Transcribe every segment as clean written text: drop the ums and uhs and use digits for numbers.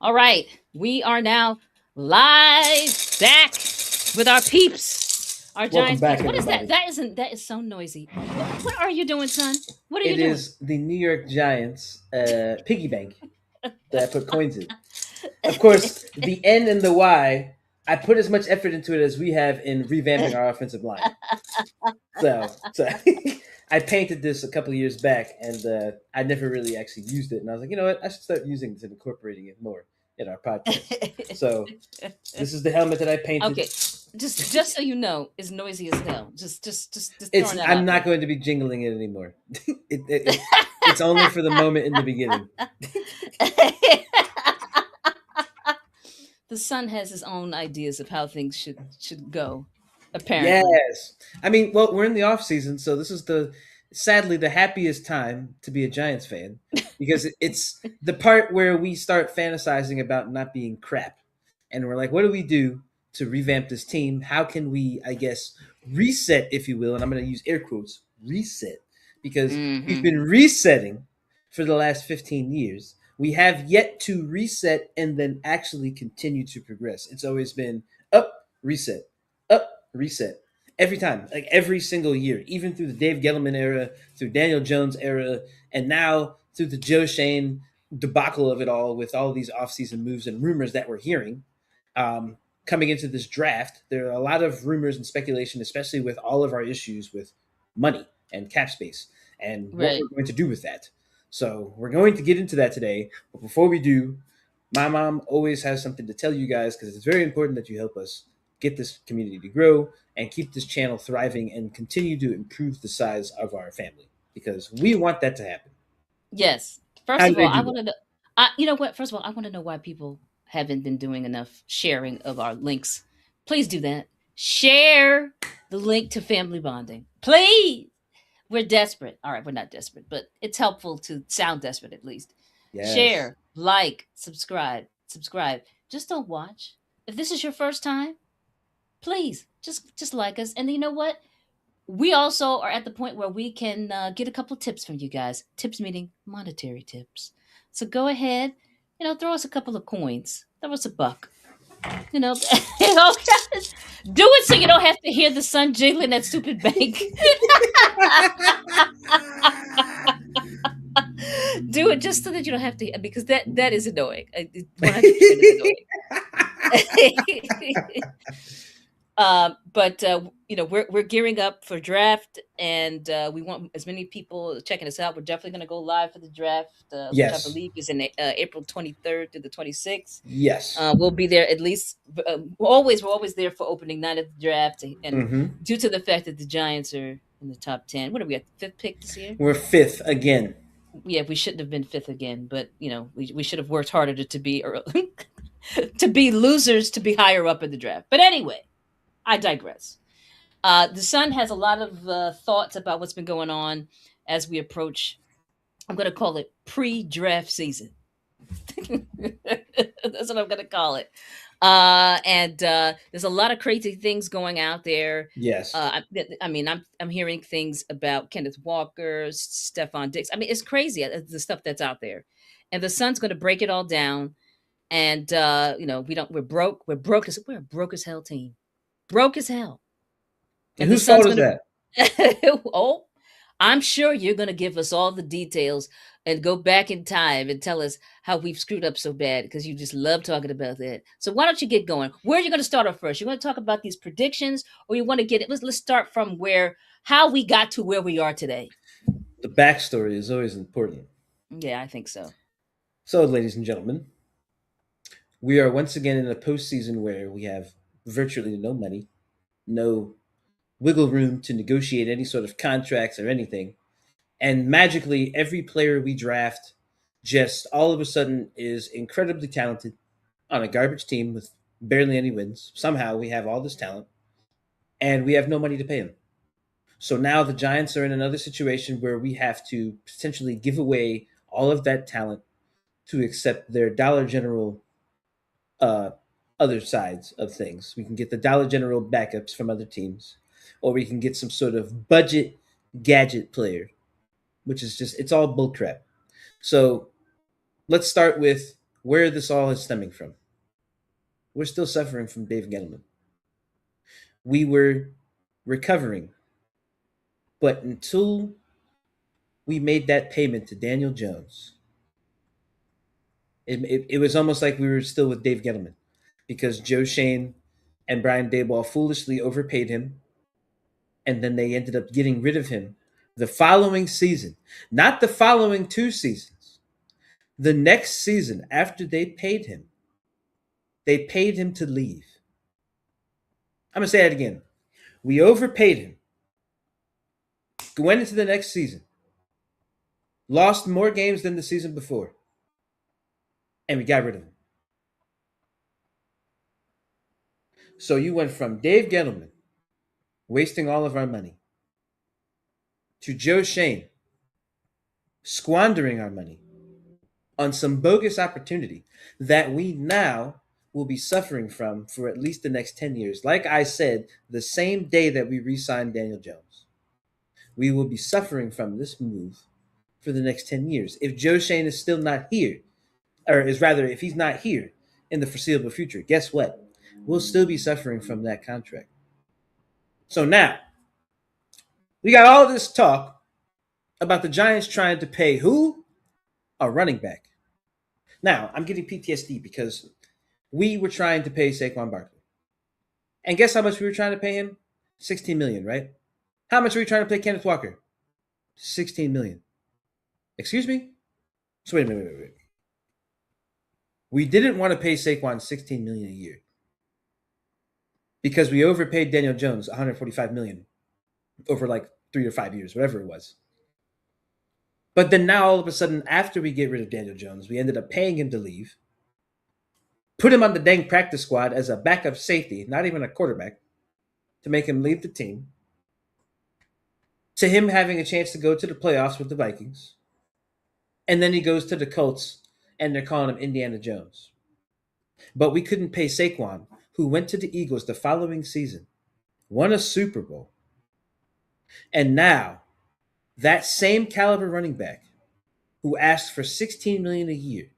All right, we are now live back with our peeps, our Welcome Giants back, peeps. What is that? everybody. That is so noisy. What are you doing, son? What are you It doing? is the New York Giants piggy bank that I put coins in. Of course, the N and the Y, I put as much effort into it as we have in revamping our offensive line. So I painted this a couple of years back, and I never really actually used it. And I was like, you know what? I should start using this and incorporating it more in our podcast. So this is the helmet that I painted. Okay, just so you know, it's noisy as hell. Just It's throwing that I'm out not there. going to be jingling it anymore. It's only for the moment in the beginning. The son has his own ideas of how things should go. Apparently, Yes. I mean, well, we're in the off season, so this is the sadly the happiest time to be a Giants fan because it's the part where we start fantasizing about not being crap. And we're like, what do we do to revamp this team? How can we, I guess, reset, if you will, and I'm going to use air quotes, reset because we've hmm been resetting for the last 15 years. We have yet to reset and then actually continue to progress. It's always been up, reset, up, reset every time, like every single year, even through the Dave Gettleman era, through Daniel Jones era, and now through the Joe Shane debacle of it all with all these offseason moves and rumors that we're hearing. Coming into this draft, there are a lot of rumors and speculation, especially with all of our issues with money and cap space and what right. we're going to do with that. So we're going to get into that today. But before we do, my mom always has something to tell you guys because it's very important that you help us get this community to grow and keep this channel thriving and continue to improve the size of our family because we want that to happen. Yes. How First do of they all, I do that? want to know. You know what? First of all, I want to know why people haven't been doing enough sharing of our links. Please do that. Share the link to family bonding. Please. We're desperate. All right, we're not desperate, but it's helpful to sound desperate at least. Yes. Share, like, subscribe, subscribe. Just don't watch. If this is your first time, please just like us. And you know what? We also are at the point where we can get a couple tips from you guys. Tips meaning monetary tips. So go ahead, throw us a couple of coins. Throw us a buck. You know, you know, do it so you don't have to hear the sun jiggling that stupid bank. Do it just so that you don't have to, because that is annoying. 100% is annoying. But we're gearing up for draft, and we want as many people checking us out. We're definitely going to go live for the draft, which I Yes. believe is in April 23rd to the 26th. Yes. We'll be there at least. We're always there for opening night of the draft, and Hmm. due to the fact that the Giants are in the top 10, what are we at, the fifth pick this year? We're fifth again. Yeah, we shouldn't have been fifth again, but we should have worked harder to be to be losers to be higher up in the draft. But anyway, I digress. The Sun has a lot of thoughts about what's been going on as we approach. I'm going to call it pre-draft season. That's what I'm going to call it. And there's a lot of crazy things going out there. Yes. I mean, I'm hearing things about Kenneth Walker, Stefon Dix. I mean, it's crazy the stuff that's out there, and the Sun's going to break it all down. And we're broke. We're a broke as hell team, broke as hell. And And the whose fault Sun's is going that? to. Oh, I'm sure you're going to give us all the details and go back in time and tell us how we've screwed up so bad because you just love talking about that. So why don't you get going? Where are you going to start off first? You want to talk about these predictions, or you want to get it? Let's start from how we got to where we are today. The backstory is always important. Yeah, I think so. So, ladies and gentlemen, we are once again in a postseason where we have virtually no money, no wiggle room to negotiate any sort of contracts or anything. And magically, every player we draft just all of a sudden is incredibly talented on a garbage team with barely any wins. Somehow we have all this talent and we have no money to pay them. So now the Giants are in another situation where we have to potentially give away all of that talent to accept their Dollar General uh, other sides of things. We can get the Dollar General backups from other teams, or we can get some sort of budget gadget player, which is just, it's all bullcrap. So let's start with where this all is stemming from. We're still suffering from Dave Gettleman. We were recovering, but until we made that payment to Daniel Jones, it was almost like we were still with Dave Gettleman because Joe Shane and Brian Daboll foolishly overpaid him, and then they ended up getting rid of him the following season, not the following 2 seasons. The next season, after they paid him to leave. I'm going to say that again. We overpaid him, went into the next season, lost more games than the season before, and we got rid of him. So you went from Dave Gettleman wasting all of our money to Joe Shane squandering our money on some bogus opportunity that we now will be suffering from for at least the next 10 years. Like I said, the same day that we re signed Daniel Jones, we will be suffering from this move for the next 10 years. If Joe Shane is still not here, or is rather, if he's not here in the foreseeable future, guess what? We'll still be suffering from that contract. So now, we got all this talk about the Giants trying to pay who? A running back. Now, I'm getting PTSD because we were trying to pay Saquon Barkley. And guess how much we were trying to pay him? 16 million, right? How much were we trying to pay Kenneth Walker? 16 million. Excuse me? So wait a minute. We didn't want to pay Saquon 16 million a year because we overpaid Daniel Jones 145 million over like 3 or 5 years, whatever it was. But then now all of a sudden, after we get rid of Daniel Jones, we ended up paying him to leave, put him on the dang practice squad as a backup safety, not even a quarterback, to make him leave the team, to him having a chance to go to the playoffs with the Vikings. And then he goes to the Colts and they're calling him Indiana Jones. But we couldn't pay Saquon, who went to the Eagles the following season, won a Super Bowl. And now, that same caliber running back who asked for 16 million a year,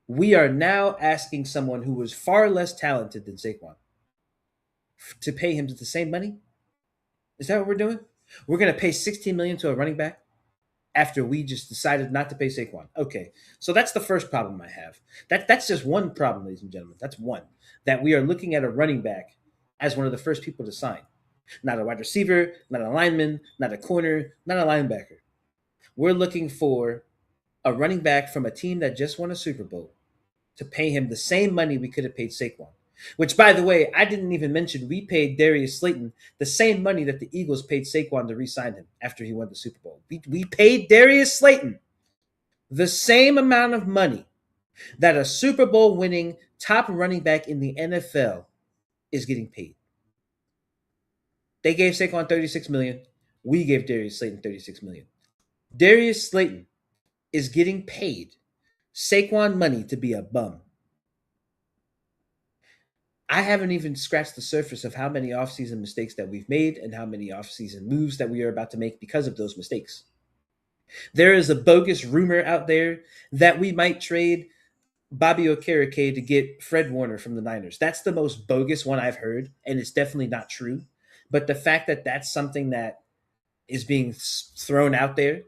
we are now asking someone who was far less talented than Saquon to pay him the same money? Is that what we're doing? We're going to pay 16 million to a running back after we just decided not to pay Saquon. Okay, so that's the first problem I have. That's just one problem, ladies and gentlemen. That's one. That we are looking at a running back as one of the first people to sign. Not a wide receiver, not a lineman, not a corner, not a linebacker. We're looking for a running back from a team that just won a Super Bowl to pay him the same money we could have paid Saquon. Which, by the way, I didn't even mention we paid Darius Slayton the same money that the Eagles paid Saquon to re-sign him after he won the Super Bowl. We paid Darius Slayton the same amount of money that a Super Bowl winning top running back in the NFL is getting paid. They gave Saquon 36 million. We gave Darius Slayton 36 million. Darius Slayton is getting paid Saquon money to be a bum. I haven't even scratched the surface of how many offseason mistakes that we've made and how many offseason moves that we are about to make because of those mistakes. There is a bogus rumor out there that we might trade Bobby Okereke to get Fred Warner from the Niners. That's the most bogus one I've heard, and it's definitely not true. But the fact that that's something that is being thrown out there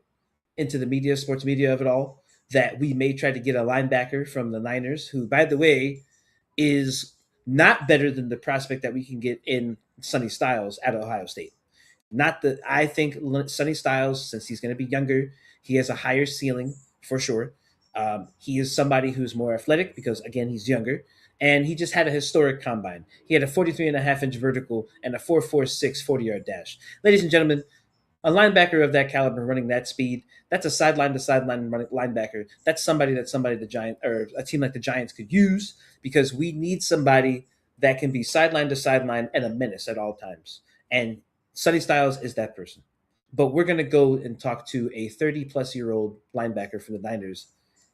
into the media, sports media of it all, that we may try to get a linebacker from the Niners, who, by the way, is not better than the prospect that we can get in Sonny Styles at Ohio State. Not that I think Sonny Styles, since he's going to be younger, he has a higher ceiling for sure. He is somebody who's more athletic because, again, he's younger. And he just had a historic combine. He had a 43.5-inch vertical and a 4.46 40-yard dash. Ladies and gentlemen, a linebacker of that caliber running that speed, that's a sideline to sideline running linebacker. That's somebody the Giant or a team like the Giants could use because we need somebody that can be sideline to sideline and a menace at all times. And Sonny Styles is that person. But we're going to go and talk to a 30-plus-year-old linebacker for the Niners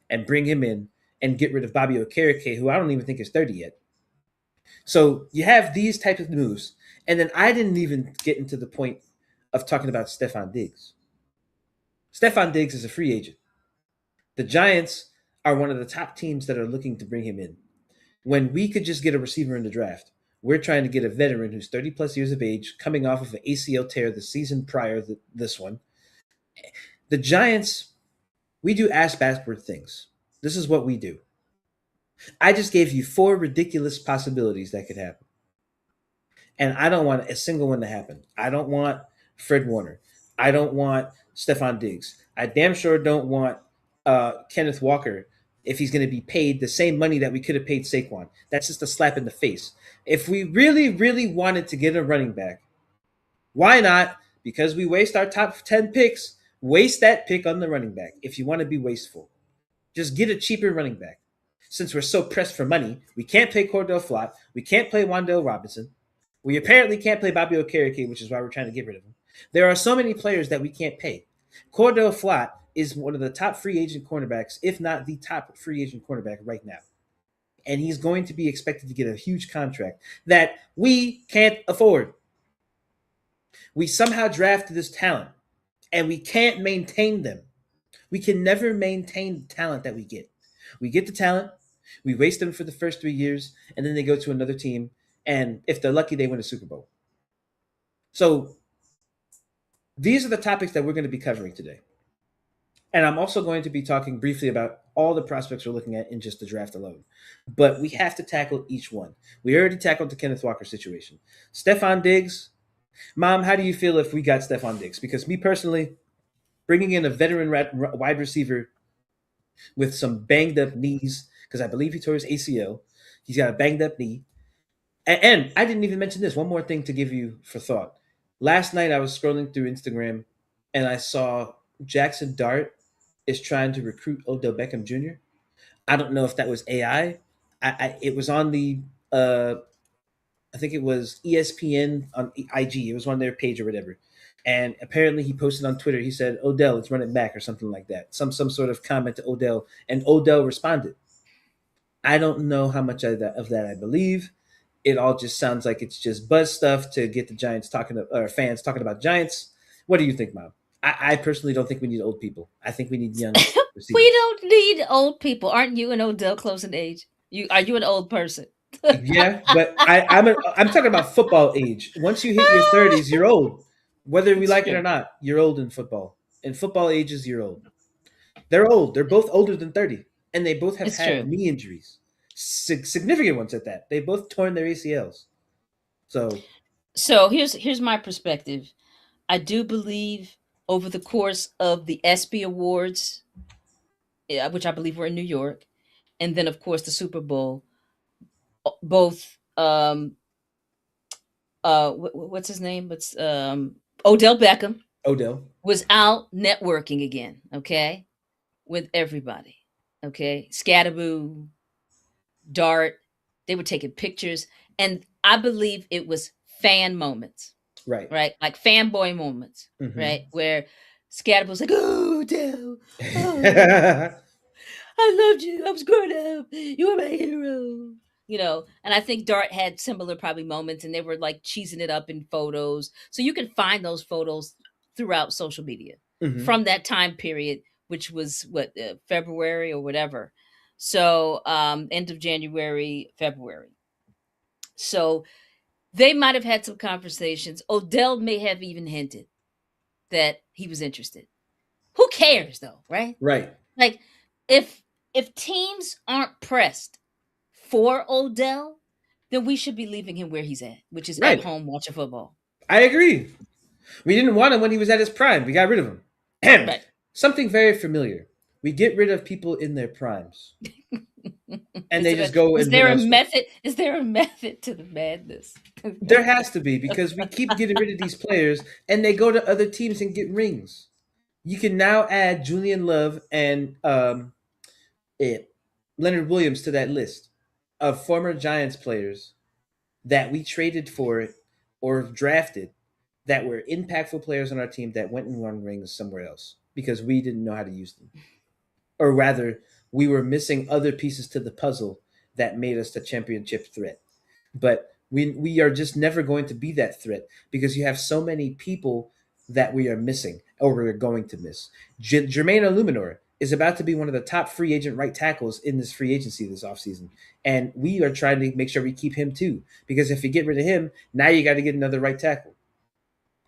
and bring him in and get rid of Bobby Okereke, who I don't even think is 30 yet. So you have these types of moves. And then I didn't even get into the point of talking about Stefon Diggs. Stefon Diggs is a free agent. The Giants are one of the top teams that are looking to bring him in. When we could just get a receiver in the draft, we're trying to get a veteran who's 30 plus years of age, coming off of an ACL tear the season prior to this one. The Giants, we do ass backward things. This is what we do. I just gave you four ridiculous possibilities that could happen. And I don't want a single one to happen. I don't want Fred Warner. I don't want Stefon Diggs. I damn sure don't want Kenneth Walker if he's going to be paid the same money that we could have paid Saquon. That's just a slap in the face. If we really, really wanted to get a running back, why not? Because we waste our top 10 picks, waste that pick on the running back if you want to be wasteful. Just get a cheaper running back. Since we're so pressed for money, we can't pay Cordell Flott. We can't play Wandale Robinson. We apparently can't play Bobby Okereke, which is why we're trying to get rid of him. There are so many players that we can't pay. Cordell Flott is one of the top free agent cornerbacks, if not the top free agent cornerback right now. And he's going to be expected to get a huge contract that we can't afford. We somehow drafted this talent and we can't maintain them. We can never maintain the talent that we get. We get the talent, we waste them for the first 3 years, and then they go to another team. And if they're lucky, they win a Super Bowl. So these are the topics that we're going to be covering today. And I'm also going to be talking briefly about all the prospects we're looking at in just the draft alone. But we have to tackle each one. We already tackled the Kenneth Walker situation. Stefon Diggs. Mom, how do you feel if we got Stefon Diggs? Because me personally, bringing in a veteran wide receiver with some banged up knees, because I believe he tore his ACL. He's got a banged up knee. And I didn't even mention this. One more thing to give you for thought. Last night I was scrolling through Instagram and I saw Jackson Dart is trying to recruit Odell Beckham Jr. I don't know if that was AI. It was on the I think it was ESPN on IG. It was on their page or whatever. And apparently he posted on Twitter. He said, "Odell, let's run it back," or something like that. Some sort of comment to Odell, and Odell responded. I don't know how much of that I believe. It all just sounds like it's just buzz stuff to get the Giants talking to, or fans talking about Giants. What do you think, Mom? I personally don't think we need old people. I think we need young We receivers. don't need old people. Aren't you and Odell close in age? Are you an old person? Yeah, but I'm talking about football age. Once you hit your 30s, you're old. Whether we It's like it or true. not, you're old in football. In football ages, you're old. They're old. They're both older than 30, and they both have It's had true. knee injuries, significant ones at that. They both torn their ACLs. So So here's my perspective. I do believe over the course of the ESPY Awards, which I believe were in New York, and then of course the Super Bowl, both what's his name? What's Odell Beckham Odell. was out networking again, okay, with everybody, okay, Scatterboo, Dart, they were taking pictures, and I believe it was fan moments, Right. right? Like fanboy moments, Hmm. right? Where Scatterboo was like, "Oh, Odell, oh, I loved you. I was growing up. You were my hero." And I think Dart had similar probably moments, and they were like cheesing it up in photos. So you can find those photos throughout social media Hmm. from that time period, which was what, February or whatever. So end of January, February. So they might have had some conversations. Odell may have even hinted that he was interested. Who cares though, right? Right. Like if if teams aren't pressed for Odell, then we should be leaving him where he's at, which is at Right. home watching football. I agree. We didn't want him when he was at his prime. We got rid of him. Right. Something very familiar. We get rid of people in their primes, and Is they it just go is and win there a elsewhere. method? Is there a method to the madness? There has to be because we keep getting rid of these players, and they go to other teams and get rings. You can now add Julian Love and it, Leonard Williams to that list of former Giants players that we traded for or drafted that were impactful players on our team that went and won rings somewhere else because we didn't know how to use them. Or rather, we were missing other pieces to the puzzle that made us the championship threat. But we are just never going to be that threat because you have so many people that we are missing or we're going to miss. Jermaine Illuminor is about to be one of the top free agent right tackles in this free agency this offseason. And we are trying to make sure we keep him too. Because if you get rid of him, now you got to get another right tackle.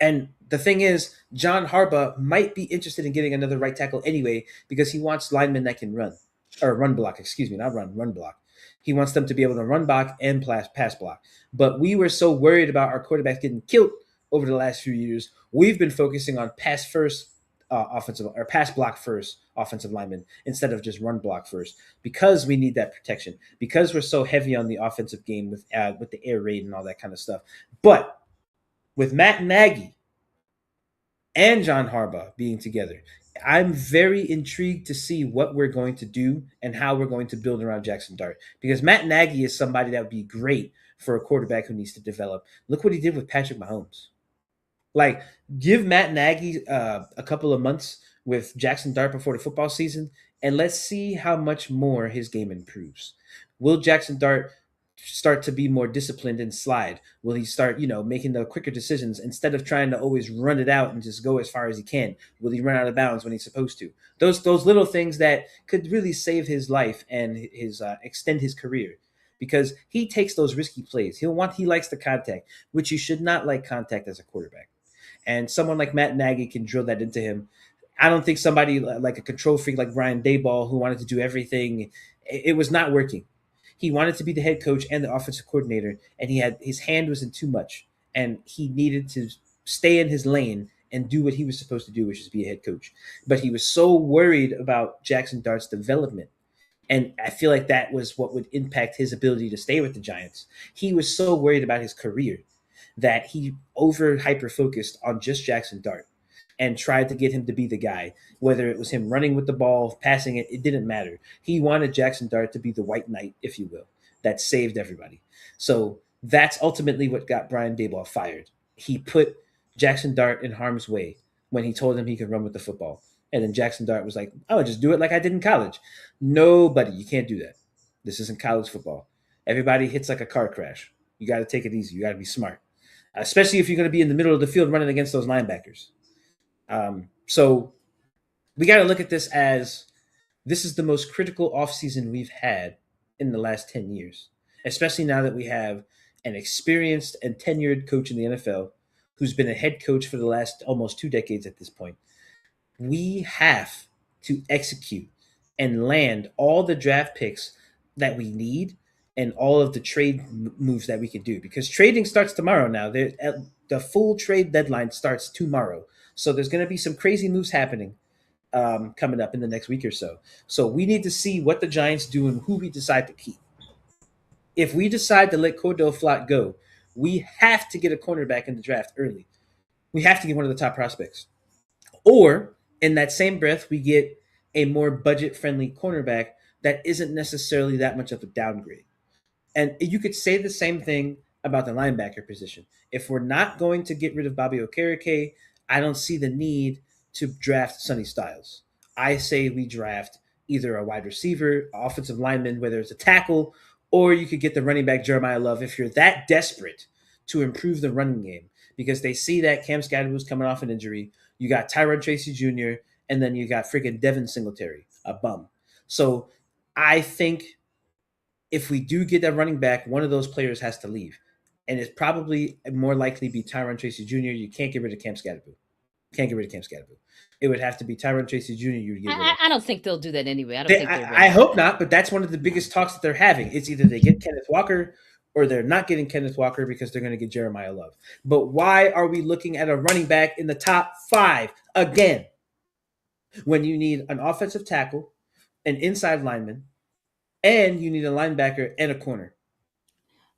And the thing is, John Harbaugh might be interested in getting another right tackle anyway because he wants linemen that can run or run block. Excuse me, not run, run block. He wants them to be able to run block and pass block. But we were so worried about our quarterbacks getting killed over the last few years. We've been focusing on pass first offensive or pass block first offensive linemen instead of just run block first because we need that protection because we're so heavy on the offensive game with the air raid and all that kind of stuff. But with Matt Nagy and John Harbaugh being together, I'm very intrigued to see what we're going to do and how we're going to build around Jackson Dart because Matt Nagy is somebody that would be great for a quarterback who needs to develop. Look what he did with Patrick Mahomes. Like, give Matt Nagy a couple of months with Jackson Dart before the football season, and let's see how much more his game improves. Will Jackson Dart start to be more disciplined and slide? Will he start, making the quicker decisions instead of trying to always run it out and just go as far as he can? Will he run out of bounds when he's supposed to? Those little things that could really save his life and his extend his career because he takes those risky plays. He likes the contact, which you should not like contact as a quarterback. And someone like Matt Nagy can drill that into him. I don't think somebody like a control freak like Brian Dayball who wanted to do everything, it was not working. He wanted to be the head coach and the offensive coordinator, and his hand was in too much, and he needed to stay in his lane and do what he was supposed to do, which is be a head coach. But he was so worried about Jackson Dart's development, and I feel like that was what would impact his ability to stay with the Giants. He was so worried about his career that he over hyper focused on just Jackson Dart and tried to get him to be the guy. Whether it was him running with the ball, passing it, it didn't matter. He wanted Jackson Dart to be the white knight, if you will, that saved everybody. So that's ultimately what got Brian Dayball fired. He put Jackson Dart in harm's way when he told him he could run with the football. And then Jackson Dart was like, "I would just do it like I did in college." Nobody, you can't do that. This isn't college football. Everybody hits like a car crash. You got to take it easy. You got to be smart, especially if you're going to be in the middle of the field running against those linebackers. So we got to look at this as this is the most critical offseason we've had in the last 10 years, especially now that we have an experienced and tenured coach in the NFL who's been a head coach for the last almost 2 decades at this point. We have to execute and land all the draft picks that we need and all of the trade moves that we can do because trading starts tomorrow now. The full trade deadline starts tomorrow. So there's going to be some crazy moves happening coming up in the next week or so. So we need to see what the Giants do and who we decide to keep. If we decide to let Cordell Flott go, we have to get a cornerback in the draft early. We have to get one of the top prospects. Or in that same breath, we get a more budget friendly cornerback that isn't necessarily that much of a downgrade. And you could say the same thing about the linebacker position. If we're not going to get rid of Bobby Okereke, I don't see the need to draft Sonny Styles. I say we draft either a wide receiver, offensive lineman, whether it's a tackle, or you could get the running back Jeremiah Love if you're that desperate to improve the running game because they see that Cam Scadaboo's coming off an injury. You got Tyrone Tracy Jr., and then you got freaking Devin Singletary, a bum. So I think if we do get that running back, one of those players has to leave. And it's probably more likely be Tyrone Tracy Jr. You can't get rid of Cam Scadaboo. Can't get rid of Cam Scadaboo. It would have to be Tyrone Tracy Jr. you would get rid of. I don't think they'll do that anyway. I don't think they're I ready for hope that. not, but that's one of the biggest talks that they're having. It's either they get Kenneth Walker or they're not getting Kenneth Walker because they're going to get Jeremiah Love. But why are we looking at a running back in the top 5 again when you need an offensive tackle, an inside lineman, and you need a linebacker and a corner?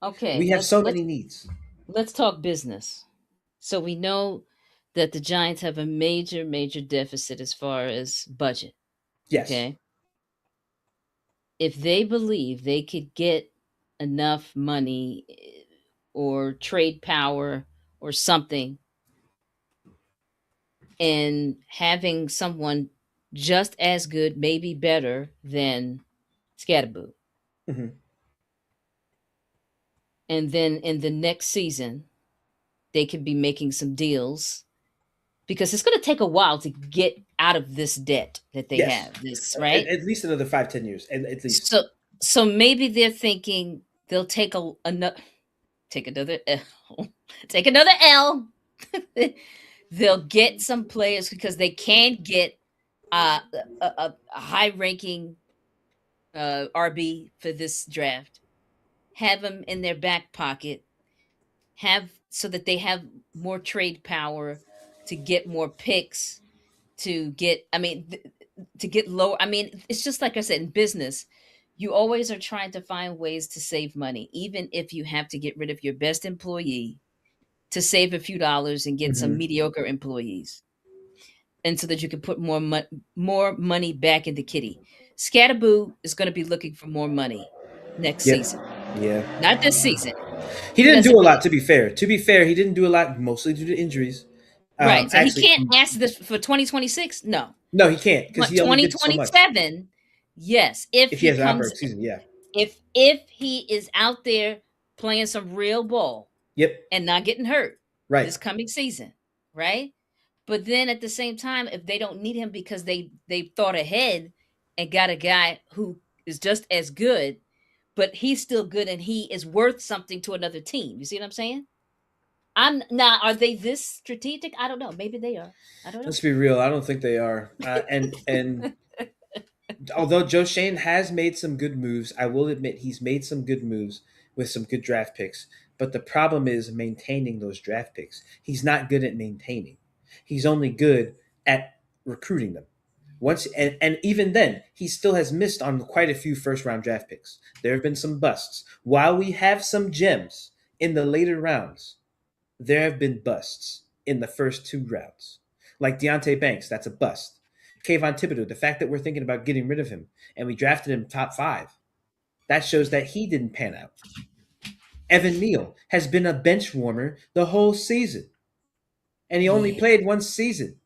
Okay, We have let's so let's many needs. let's talk business. So we know that the Giants have a major deficit as far as budget. Yes. Okay. If they believe they could get enough money or trade power or something and having someone just as good, maybe better than Scatterboo. Mm-hmm. And then in the next season, they could be making some deals because it's going to take a while to get out of this debt that they Yes, have. This right. at least another 5, 10 years, at least. So so maybe they're thinking they'll take another take another L. Take another L. They'll get some players because they can get uh, a high ranking RB for this draft. Have them in their back pocket. Have so that they have more trade power to get more picks. To get, I mean, to get lower. I mean, it's just like I said in business. You always are trying to find ways to save money, even if you have to get rid of your best employee to save a few dollars and get some Hmm. mediocre employees, and so that you can put more money back in the kitty. Scatterboo is going to be looking for more money next Yep. season, Yeah. not this season. He He didn't doesn't do a lot, really to be fair. To be fair, he didn't do a lot, mostly due to injuries. right. So he Actually, can't ask this for 2026. No, no, he can't because but he only did so much. 2027. Yes, if If he he has an comes, outbreak season, yeah. if he is out there playing some real ball Yep. and not getting hurt Right. this coming season, right? But then at the same time, if they don't need him because they thought ahead and got a guy who is just as good, but he's still good and he is worth something to another team. You see what I'm saying? I'm now. Are they this strategic? I don't know. Maybe they are. I don't know. Let's be real. I don't think they are. And although Joe Shane has made some good moves, I will admit he's made some good moves with some good draft picks. But the problem is maintaining those draft picks. He's not good at maintaining. He's only good at recruiting them. Once and even then, he still has missed on quite a few first round draft picks. There have been some busts. While we have some gems in the later rounds, there have been busts in the first 2 rounds. Like Deontay Banks, that's a bust. Kayvon Thibodeau, the fact that we're thinking about getting rid of him and we drafted him top 5, that shows that he didn't pan out. Evan Neal has been a bench warmer the whole season, and he only Yeah. played one season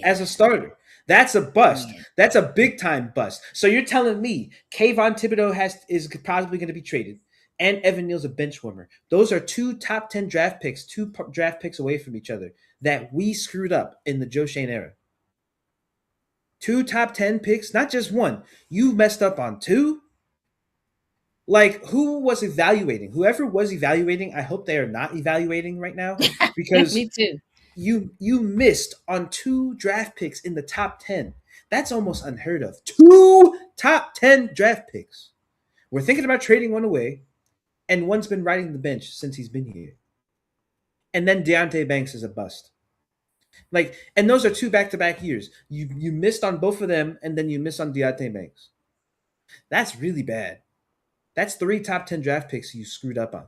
as a Yeah. starter. That's a bust. Yeah. That's a big time bust. So you're telling me Kayvon Thibodeau is probably going to be traded, and Evan Neal's a bench warmer. Those are 2 top 10 draft picks, draft picks away from each other that we screwed up in the Joe Shane era. 2 top 10 picks, not just one. You messed up on 2. Like, who was evaluating? Whoever was evaluating, I hope they are not evaluating right now, because Me too. you missed on 2 draft picks in the top 10. That's almost unheard of. 2 top 10 draft picks. We're thinking about trading one away, and one's been riding the bench since he's been here. And then Deontay Banks is a bust. Like, and those are 2 back-to-back years. You missed on both of them, and then you miss on Deontay Banks. That's really bad. That's 3 top 10 draft picks you screwed up on.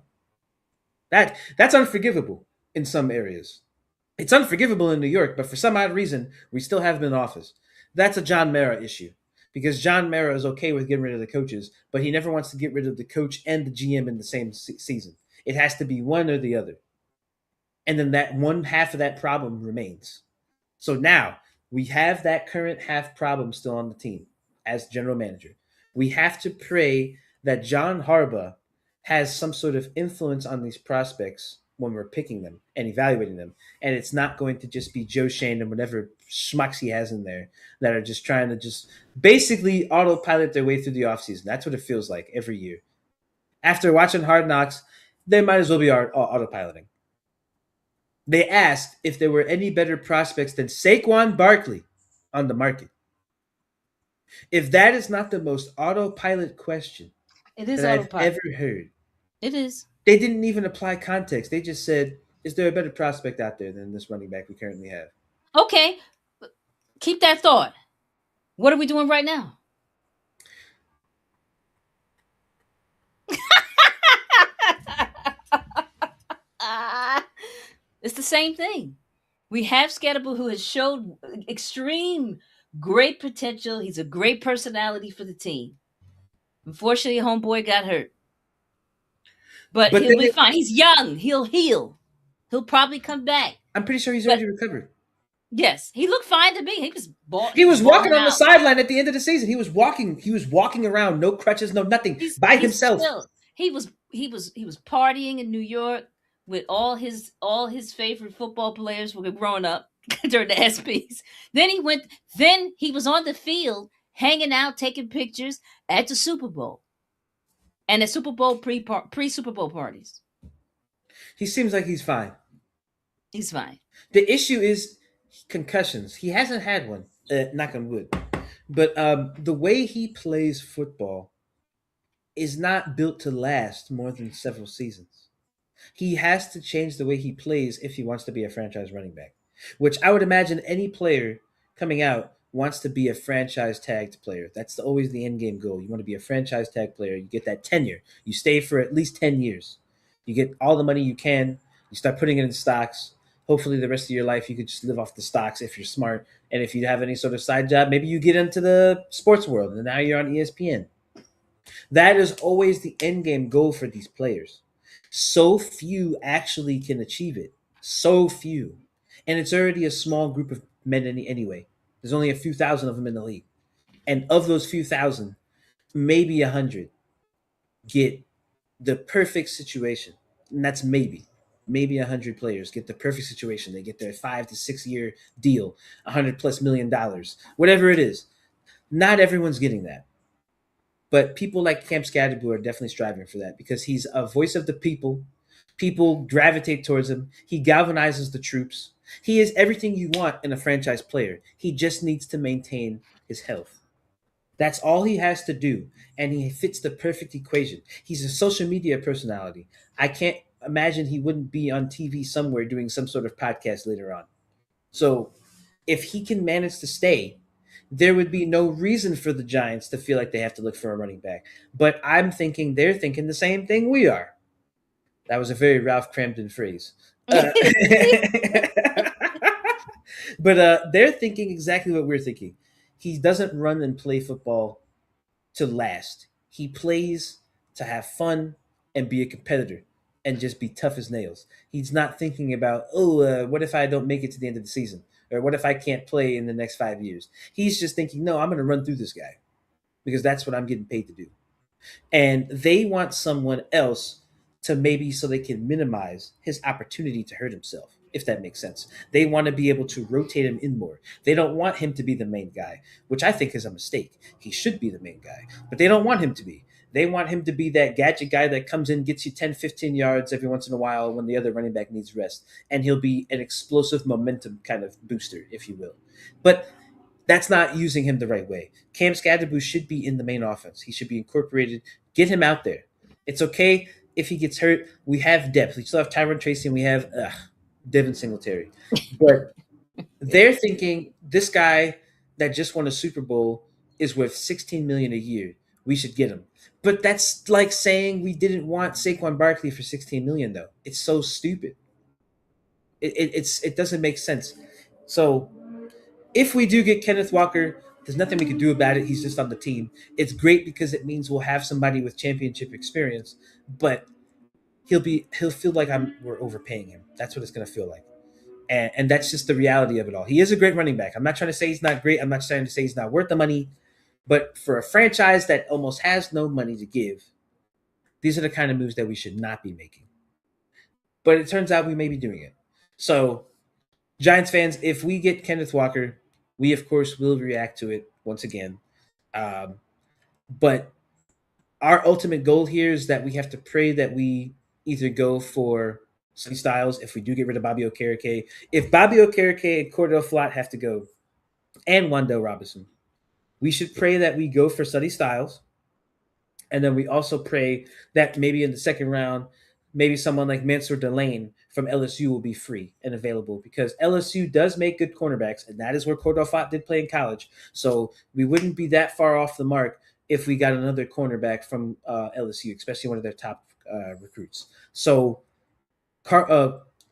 That's unforgivable in some areas. It's unforgivable in New York, but for some odd reason, we still have him in office. That's a John Mara issue, because John Mara is okay with getting rid of the coaches, but he never wants to get rid of the coach and the GM in the same season. It has to be one or the other. And then that one half of that problem remains. So now we have that current half problem still on the team as general manager. We have to pray that John Harbaugh has some sort of influence on these prospects when we're picking them and evaluating them. And it's not going to just be Joe Shane and whatever schmucks he has in there that are just trying to just basically autopilot their way through the offseason. That's what it feels like every year. After watching Hard Knocks, they might as well be autopiloting. They asked if there were any better prospects than Saquon Barkley on the market. If that is not the most autopilot question It is that I've autopilot. ever heard, It is. they didn't even apply context. They just said, is there a better prospect out there than this running back we currently have? Okay. Keep that thought. What are we doing right now? It's the same thing. We have Scatterboo who has showed extreme great potential. He's a great personality for the team. Unfortunately, homeboy got hurt. But But he'll then be fine. He's young. He'll heal. He'll probably come back. I'm pretty sure he's But already recovered. yes, he looked fine to me. He was He was walking balling on the out. sideline at the end of the season. He was walking. He was walking around, no crutches, no nothing, by He's himself. chill. He was partying in New York with all his favorite football players were growing up. during the SPs. Then he went. Then he was on the field, hanging out, taking pictures at the Super Bowl and the Super Bowl pre Super Bowl parties. He seems like he's fine. He's fine. The issue is concussions. He hasn't had one, knock on wood. But the way he plays football is not built to last more than several seasons. He has to change the way he plays if he wants to be a franchise running back, which I would imagine any player coming out wants to be a franchise tagged player. That's always the end game goal. You want to be a franchise tag player. You get that tenure. You stay for at least 10 years. You get all the money you can. You start putting it in stocks. Hopefully, the rest of your life, you could just live off the stocks if you're smart. And if you have any sort of side job, maybe you get into the sports world and now you're on ESPN. That is always the end game goal for these players. So few actually can achieve it. So few. And it's already a small group of men anyway. There's only a few thousand of them in the league. And of those few thousand, maybe 100 get the perfect situation. And that's maybe. Maybe 100 players get the perfect situation. They get their 5 to 6 year deal, 100+ million dollars, whatever it is. Not everyone's getting that. But people like Camp Scadaboo are definitely striving for that because he's a voice of the people. People gravitate towards him. He galvanizes the troops. He is everything you want in a franchise player. He just needs to maintain his health. That's all he has to do. And he fits the perfect equation. He's a social media personality. I can't imagine he wouldn't be on TV somewhere doing some sort of podcast later on. So if he can manage to stay, there would be no reason for the Giants to feel like they have to look for a running back. But I'm thinking they're thinking the same thing we are. That was a very Ralph Cramden phrase. Uh, but they're thinking exactly what we're thinking. He doesn't run and play football to last. He plays to have fun and be a competitor and just be tough as nails. He's not thinking about, oh, what if I don't make it to the end of the season? Or what if I can't play in the next 5 years? He's just thinking, no, I'm going to run through this guy because that's what I'm getting paid to do. And they want someone else to maybe so they can minimize his opportunity to hurt himself, if that makes sense. They want to be able to rotate him in more. They don't want him to be the main guy, which I think is a mistake. He should be the main guy, but they don't want him to be. They want him to be that gadget guy that comes in, gets you 10, 15 yards every once in a while when the other running back needs rest. And he'll be an explosive momentum kind of booster, if you will. But that's not using him the right way. Cam Scadaboo should be in the main offense. He should be incorporated. Get him out there. It's okay if he gets hurt. We have depth. We still have Tyron Tracy and we have Devin Singletary. But they're thinking this guy that just won a Super Bowl is worth 16 million a year. We should get him. But that's like saying we didn't want Saquon Barkley for 16 million though. It's so stupid. It doesn't make sense. So if we do get Kenneth Walker, there's nothing we can do about it. He's just on the team. It's great because it means we'll have somebody with championship experience, but he'll feel like we're overpaying him. That's what it's gonna feel like. And that's just the reality of it all. He is a great running back. I'm not trying to say he's not great. I'm not trying to say he's not worth the money. But for a franchise that almost has no money to give, these are the kind of moves that we should not be making. But it turns out we may be doing it. So Giants fans, if we get Kenneth Walker, we of course will react to it once again. Um, but our ultimate goal here is that we have to pray that we either go for Sonny Styles if we do get rid of Bobby Okereke. If Bobby Okereke and Cordell Flott have to go, and Wando Robinson, we should pray that we go for Sonny Styles. And then we also pray that maybe in the second round, maybe someone like Mansour Delane from LSU will be free and available because LSU does make good cornerbacks, and that is where Cordell Flott did play in college. So we wouldn't be that far off the mark if we got another cornerback from LSU, especially one of their top recruits. So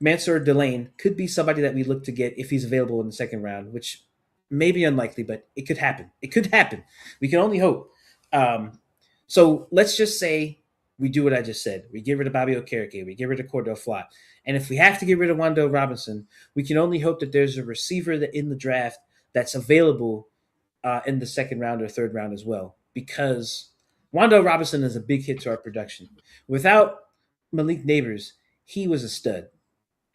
Mansour Delane could be somebody that we look to get if he's available in the second round, which may be unlikely, but it could happen. It could happen. We can only hope. So let's just say we do what I just said. We get rid of Bobby Okereke. We get rid of Cordell Flott. And if we have to get rid of Wando Robinson, we can only hope that there's a receiver that in the draft that's available in the second round or third round as well. Because Wando Robinson is a big hit to our production. Without Malik Neighbors, he was a stud.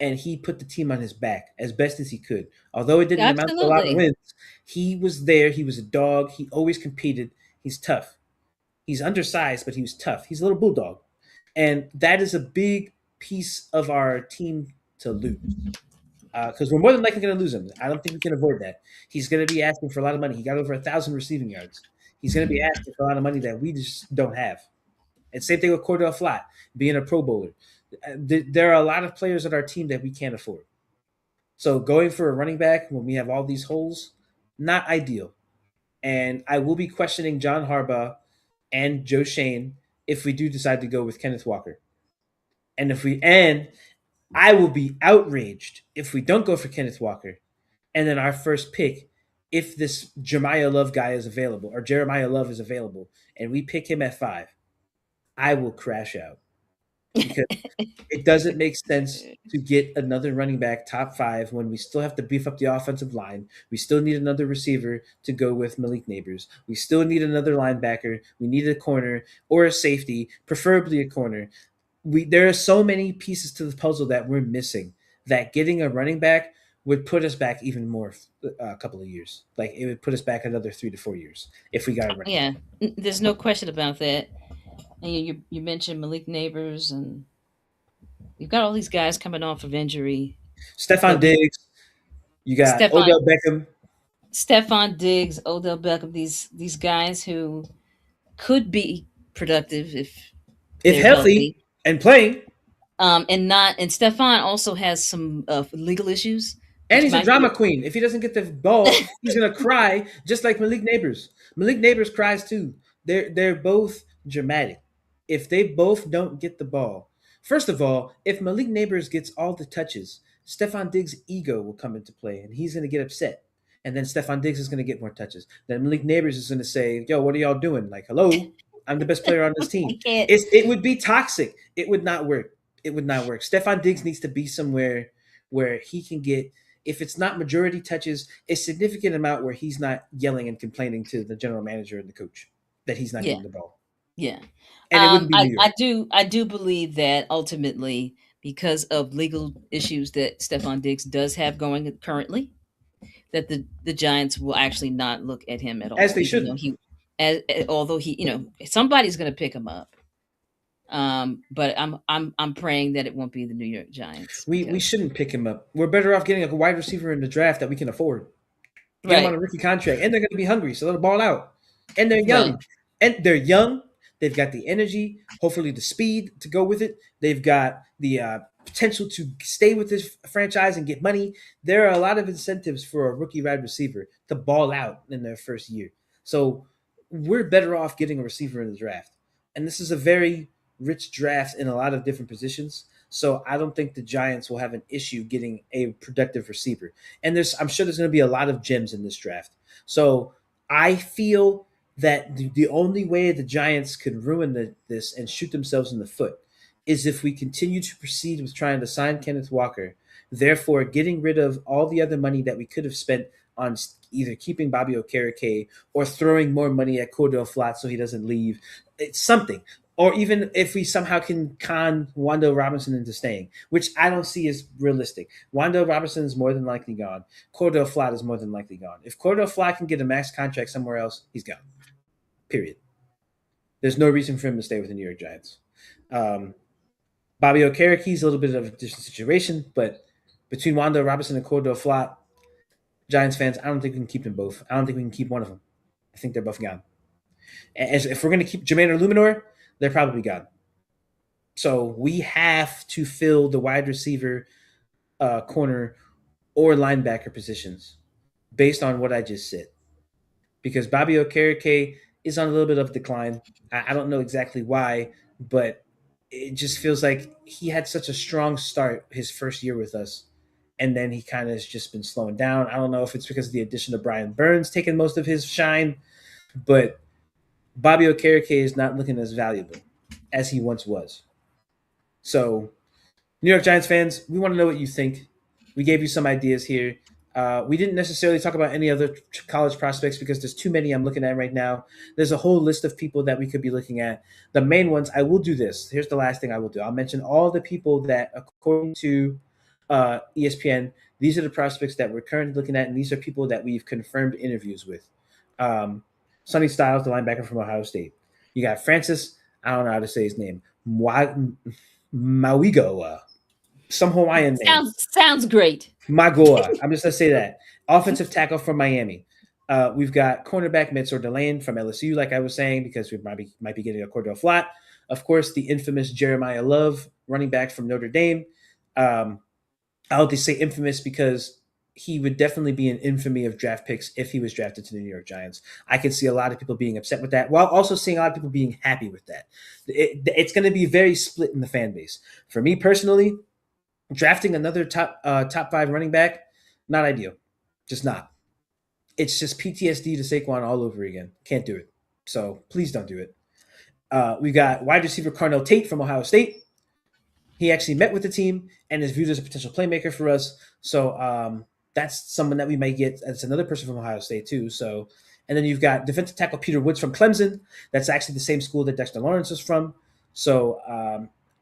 and he put the team on his back as best as he could. Although it didn't amount to a lot of Absolutely. wins, he was there. He was a dog. He always competed. He's tough. He's undersized, but he was tough. He's a little bulldog. And that is a big piece of our team to lose. Because we're more than likely going to lose him. I don't think we can avoid that. He's going to be asking for a lot of money. He got over 1,000 receiving yards. He's going to be asking for a lot of money that we just don't have. And same thing with Cordell Flott being a Pro Bowler. There are a lot of players on our team that we can't afford. So going for a running back when we have all these holes, not ideal. And I will be questioning John Harbaugh and Joe Shane if we do decide to go with Kenneth Walker. And I will be outraged if we don't go for Kenneth Walker. And then our first pick, if this Jeremiah Love guy is available or Jeremiah Love is available, and we pick him at 5, I will crash out because it doesn't make sense to get another running back top 5 when we still have to beef up the offensive line. We still need another receiver to go with Malik Neighbors. We still need another linebacker. We need a corner or a safety, preferably a corner. There are so many pieces to the puzzle that we're missing that getting a running back would put us back even more a couple of years. Like it would put us back another 3 to 4 years if we got a running back. Yeah, there's no question about that. And you mentioned Malik Neighbors, and you've got all these guys coming off of injury Stefon that we Diggs, you got Stefan Odell Beckham. Stefan Diggs, Odell Beckham, these guys who could be productive if If they're healthy healthy. and playing, And Stefan also has some legal issues, and which he's a might be drama queen. If he doesn't get the ball, he's gonna cry just like Malik Neighbors. Malik Neighbors cries too. They're both dramatic. If they both don't get the ball, first of all, if Malik Neighbors gets all the touches, Stefan Diggs' ego will come into play, and he's gonna get upset. And then Stefan Diggs is gonna get more touches. Then Malik Neighbors is gonna say, "Yo, what are y'all doing? Like, hello, I'm the best player on this I team." can't. It would be toxic. It would not work. It would not work. Stefan Diggs needs to be somewhere where he can get, if it's not majority touches, a significant amount where he's not yelling and complaining to the general manager and the coach that he's not Yeah, getting the ball. yeah. And it wouldn't be I, New York. I do believe that ultimately, because of legal issues that Stefan Diggs does have going currently, that the Giants will actually not look at him at As all, they even though shouldn't. although he, somebody's going to pick him up. But I'm praying that it won't be the New York Giants We because shouldn't pick him up. We're better off getting a wide receiver in the draft that we can afford. Get them on right, a rookie contract, and they're going to be hungry, so they'll ball out. And they're right, young, and they're young. They've got the energy, hopefully the speed to go with it. They've got the potential to stay with this franchise and get money. There are a lot of incentives for a rookie wide receiver to ball out in their first year. So we're better off getting a receiver in the draft. And this is a very rich draft in a lot of different positions. So I don't think the Giants will have an issue getting a productive receiver. And I'm sure there's going to be a lot of gems in this draft. So I feel that the only way the Giants could ruin this and shoot themselves in the foot is if we continue to proceed with trying to sign Kenneth Walker, therefore getting rid of all the other money that we could have spent on either keeping Bobby Okereke or throwing more money at Cordell Flott so he doesn't leave. It's something. Or even if we somehow can con Wando Robinson into staying, which I don't see as realistic. Wando Robinson is more than likely gone. Cordell Flott is more than likely gone. If Cordell Flott can get a max contract somewhere else, he's gone. Period. There's no reason for him to stay with the New York Giants. Um, Bobby Okereke's a little bit of a different situation, but between Wando Robinson and Cordell Flott, Giants fans, I don't think we can keep them both. I don't think we can keep one of them. I think they're both gone. And if we're going to keep Jermaine or Luminor, they're probably gone. So we have to fill the wide receiver, corner, or linebacker positions based on what I just said. Because Bobby Okereke is on a little bit of decline. I don't know exactly why, but it just feels like he had such a strong start his first year with us. And then he kind of has just been slowing down. I don't know if it's because of the addition of Brian Burns taking most of his shine, but Bobby Okereke is not looking as valuable as he once was. So New York Giants fans, we want to know what you think. We gave you some ideas here. We didn't necessarily talk about any other college prospects because there's too many I'm looking at right now. There's a whole list of people that we could be looking at. The main ones, I will do this. Here's the last thing I will do. I'll mention all the people that, according to ESPN. These are the prospects that we're currently looking at, and these are people that we've confirmed interviews with. Um, Sonny Styles, the linebacker from Ohio State. You got Francis. I don't know how to say his name. Mawigo, some Hawaiian name. Sounds great. Magoa. I'm just gonna say that. Offensive tackle from Miami. We've got cornerback Mitzor Delane from LSU, like I was saying, because we might be getting a Cordell Flat. Of course, the infamous Jeremiah Love, running back from Notre Dame. Um, I'll just say infamous because he would definitely be an infamy of draft picks if he was drafted to the New York Giants. I could see a lot of people being upset with that, while also seeing a lot of people being happy with that. It's going to be very split in the fan base. For me personally, drafting another top five running back, not ideal. Just not. It's just PTSD to Saquon all over again. Can't do it. So please don't do it. We got wide receiver Carnell Tate from Ohio State. He actually met with the team and is viewed as a potential playmaker for us. So that's someone that we might get. That's another person from Ohio State too. So, and then you've got defensive tackle Peter Woods from Clemson. That's actually the same school that Dexter Lawrence is from. So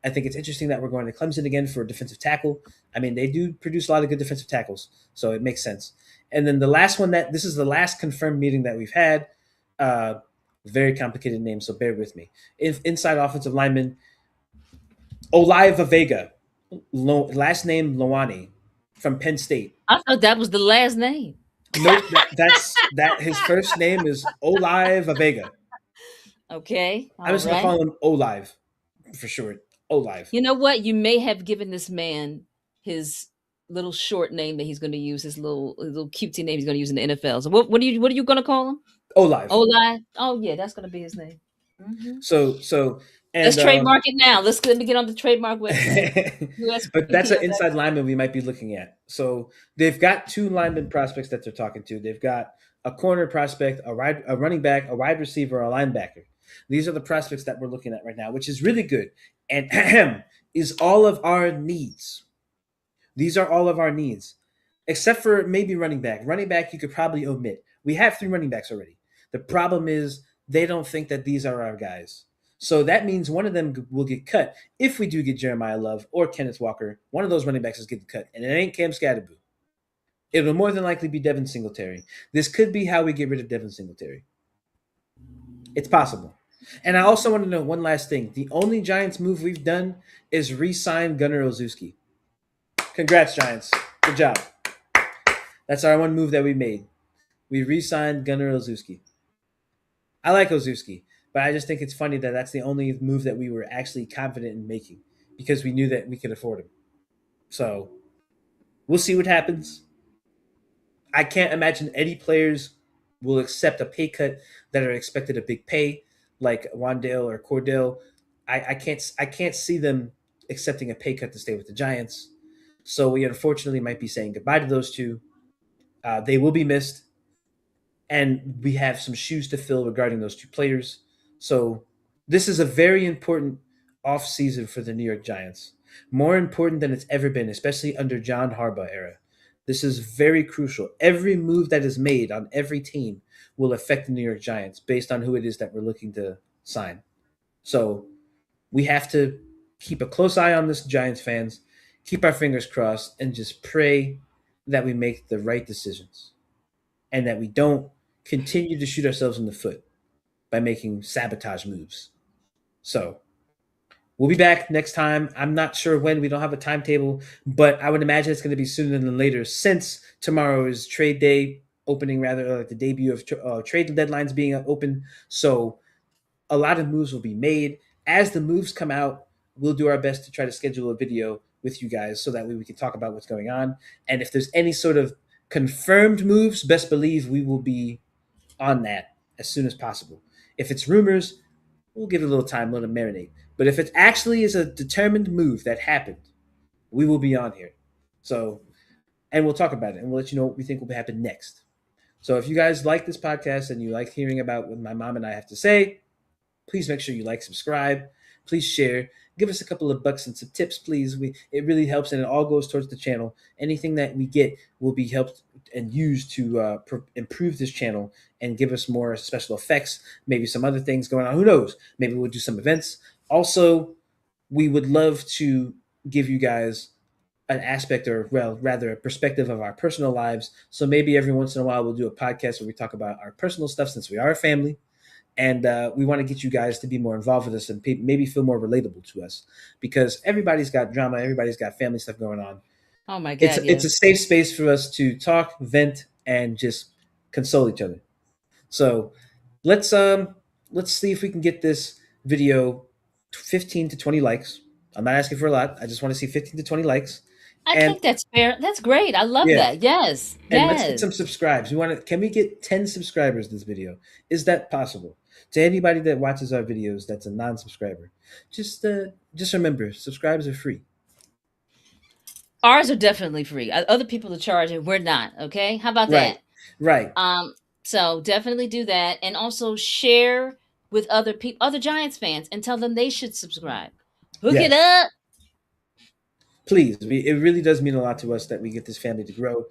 I think it's interesting that we're going to Clemson again for a defensive tackle. I mean, they do produce a lot of good defensive tackles, so it makes sense. And then the last one this is the last confirmed meeting that we've had. Very complicated name, so bear with me. Inside offensive lineman Olaiva Vega, last name Loani from Penn State. I thought that was the last name. Nope, that's his first name is Olaiva Vega. Okay, I'm all just gonna right. call him Olive for short. Olive. You know what? You may have given this man his little short name that he's going to use, his little cutesy name he's going to use in the NFL. So what are you going to call him? Olive. Oli. Oh yeah, that's going to be his name. Hmm. So Let's and trademark it now. Let me get on the trademark website. but that's an USPTO. inside lineman we might be looking at. So they've got two lineman prospects that they're talking to. They've got a corner prospect, a running back, a wide receiver, a linebacker. These are the prospects that we're looking at right now, which is really good. And is all of our needs. These are all of our needs, except for maybe running back. Running back, you could probably omit. We have three running backs already. The problem is they don't think that these are our guys. So that means one of them will get cut. If we do get Jeremiah Love or Kenneth Walker, one of those running backs is getting cut. And it ain't Cam Scatterboo. It'll more than likely be Devin Singletary. This could be how we get rid of Devin Singletary. It's possible. And I also want to know one last thing. The only Giants move we've done is re-sign Gunnar Olszewski. Congrats, Giants. Good job. That's our one move that we made. We re-signed Gunnar Olszewski. I like Olszewski, but I just think it's funny that that's the only move that we were actually confident in making because we knew that we could afford him. So we'll see what happens. I can't imagine any players will accept a pay cut that are expected a big pay, like Wandale or Cordell. I can't see them accepting a pay cut to stay with the Giants. So we unfortunately might be saying goodbye to those two. They will be missed, and we have some shoes to fill regarding those two players. So this is a very important off season for the New York Giants. More important than it's ever been, especially under John Harbaugh era. This is very crucial. Every move that is made on every team will affect the New York Giants based on who it is that we're looking to sign. So we have to keep a close eye on this, Giants fans, keep our fingers crossed, and just pray that we make the right decisions and that we don't continue to shoot ourselves in the foot by making sabotage moves. So we'll be back next time. I'm not sure when. We don't have a timetable, but I would imagine it's going to be sooner than later since tomorrow is trade day opening, rather like the debut of trade deadlines being open. So a lot of moves will be made. As the moves come out, we'll do our best to try to schedule a video with you guys so that way we can talk about what's going on. And if there's any sort of confirmed moves, best believe we will be on that as soon as possible. If it's rumors, we'll give it a little time, let it marinate. But if it actually is a determined move that happened, we will be on here. So, and we'll talk about it and we'll let you know what we think will happen next. So if you guys like this podcast and you like hearing about what my mom and I have to say, please make sure you like, subscribe, please share, give us a couple of bucks and some tips, please. It really helps, and it all goes towards the channel. Anything that we get will be helped and used to improve this channel and give us more special effects, maybe some other things going on. Who knows? Maybe we'll do some events. Also, we would love to give you guys an aspect, or well, rather a perspective of our personal lives. So maybe every once in a while we'll do a podcast where we talk about our personal stuff, since we are a family, and we want to get you guys to be more involved with us and maybe feel more relatable to us, because everybody's got drama, everybody's got family stuff going on. Oh my It's God, it's a yes. safe space for us to talk, vent, and just console each other. So let's um let's see if we can get this video 15 to 20 likes. I'm not asking for a lot. I just want to see 15 to 20 likes. I And think that's fair. That's great. I love yeah, that. Yes. and let's get Yes. some subscribes. We want to Can we get 10 subscribers this video? Is that possible? To anybody that watches our videos that's a non-subscriber, just remember, subscribes are free. Ours are definitely free. Other people are charging. We're not. Okay. How about Right. that? Right. Um, so definitely do that, and also share with other people, other Giants fans, and tell them they should subscribe. Hook it Yes. up. Please, it really does mean a lot to us that we get this family to grow.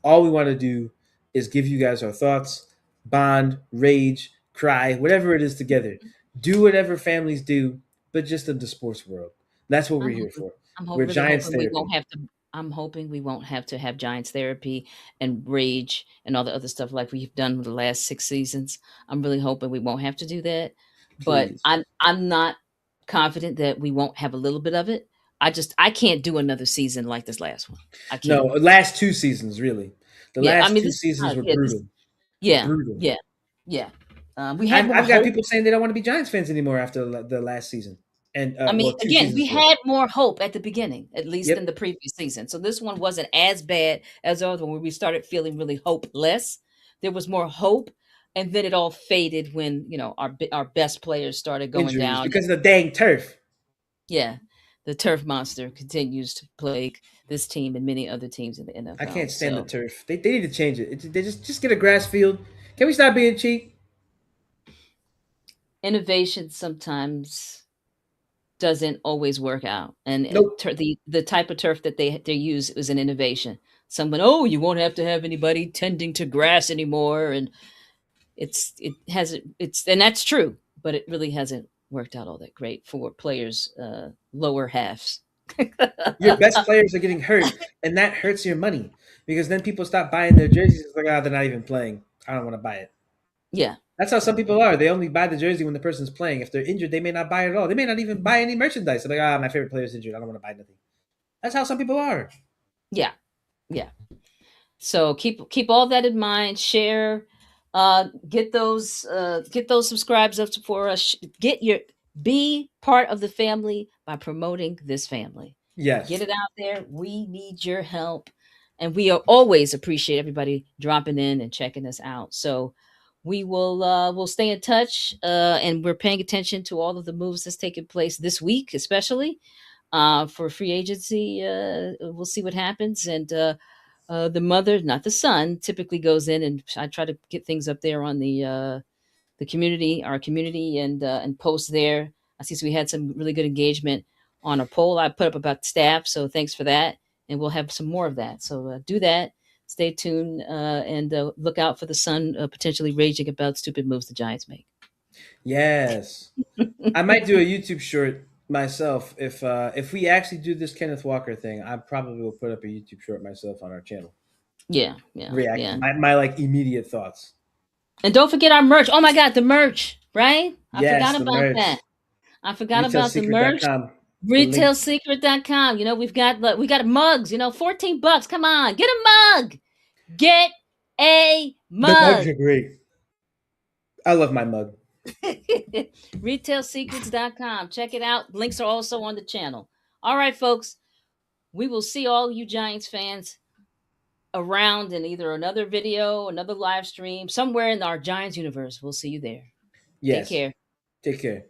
All we want to do is give you guys our thoughts, bond, rage, cry, whatever it is together. Do whatever families do, but just in the sports world. That's what I'm we're here hoping. for. I'm We're really Giants hoping we therapy. won't have to. I'm hoping we won't have to have Giants therapy and rage and all the other stuff like we've done with the last 6 seasons. I'm really hoping we won't have to do that. But Please. I'm not confident that we won't have a little bit of it. I can't do another season like this last one. I No, can't. last two seasons, really. The Yeah, I last mean two this. seasons were Yeah, this. brutal. Yeah, Brutal. yeah, yeah. We had more I've got hope. people saying they don't want to be Giants fans anymore after the last season. And, I mean, well, two again, we seasons ago. had more hope at the beginning, at least than Yep. the previous season. So this one wasn't as bad as the other one where we started feeling really hopeless. There was more hope, and then it all faded when our best players started going Injuries down. because of the dang turf. Yeah, the turf monster continues to plague this team and many other teams in the I NFL. can't stand the So turf. They need to change it. They just get a grass field. Can we stop being cheap? innovation sometimes doesn't always work out. And Nope. the type of turf that they use is an innovation. Someone, oh, you won't have to have anybody tending to grass anymore, and it hasn't. It's and that's true, but it really hasn't worked out all that great for players lower halves. Your best players are getting hurt, and that hurts your money because then people stop buying their jerseys. It's like, they're not even playing. I don't want to buy it. Yeah, That's how some people are. They only buy the jersey when the person's playing. If they're injured, they may not buy it at all. They may not even buy any merchandise. They're like, my favorite player's injured. I don't want to buy nothing. That's how some people are. yeah, yeah. So keep all that in mind. Share, get those subscribes up for us. Be part of the family by promoting this family. Get Yes. it out there. We need your help, and we always appreciate everybody dropping in and checking us out. So we'll stay in touch, and we're paying attention to all of the moves that's taking place this week, especially for free agency. We'll see what happens, and the mother, not the son, typically goes in, and I try to get things up there on the community, our community, and post there. I see, so we had some really good engagement on a poll I put up about staff, so thanks for that, and we'll have some more of that. So do that. Stay tuned, and look out for the son potentially raging about stupid moves the Giants make. Yes. I might do a YouTube short myself if we actually do this Kenneth Walker thing. I probably will put up a YouTube short myself on our channel. Yeah, yeah, React yeah. my like immediate thoughts. And don't forget our merch. Oh my God, the merch, right? I forgot Yes, the about that. merch. I forgot about the merch. RetailSecret.com. The link. RetailSecret.com. We got mugs, 14 bucks. Come on, get a mug. Get a The mugs mug. are great. I love my mug. RetailSecrets.com. Check it out. Links are also on the channel. All right, folks. We will see all you Giants fans around in either another video, another live stream, somewhere in our Giants universe. We'll see you there. Take Yes. care. Take care.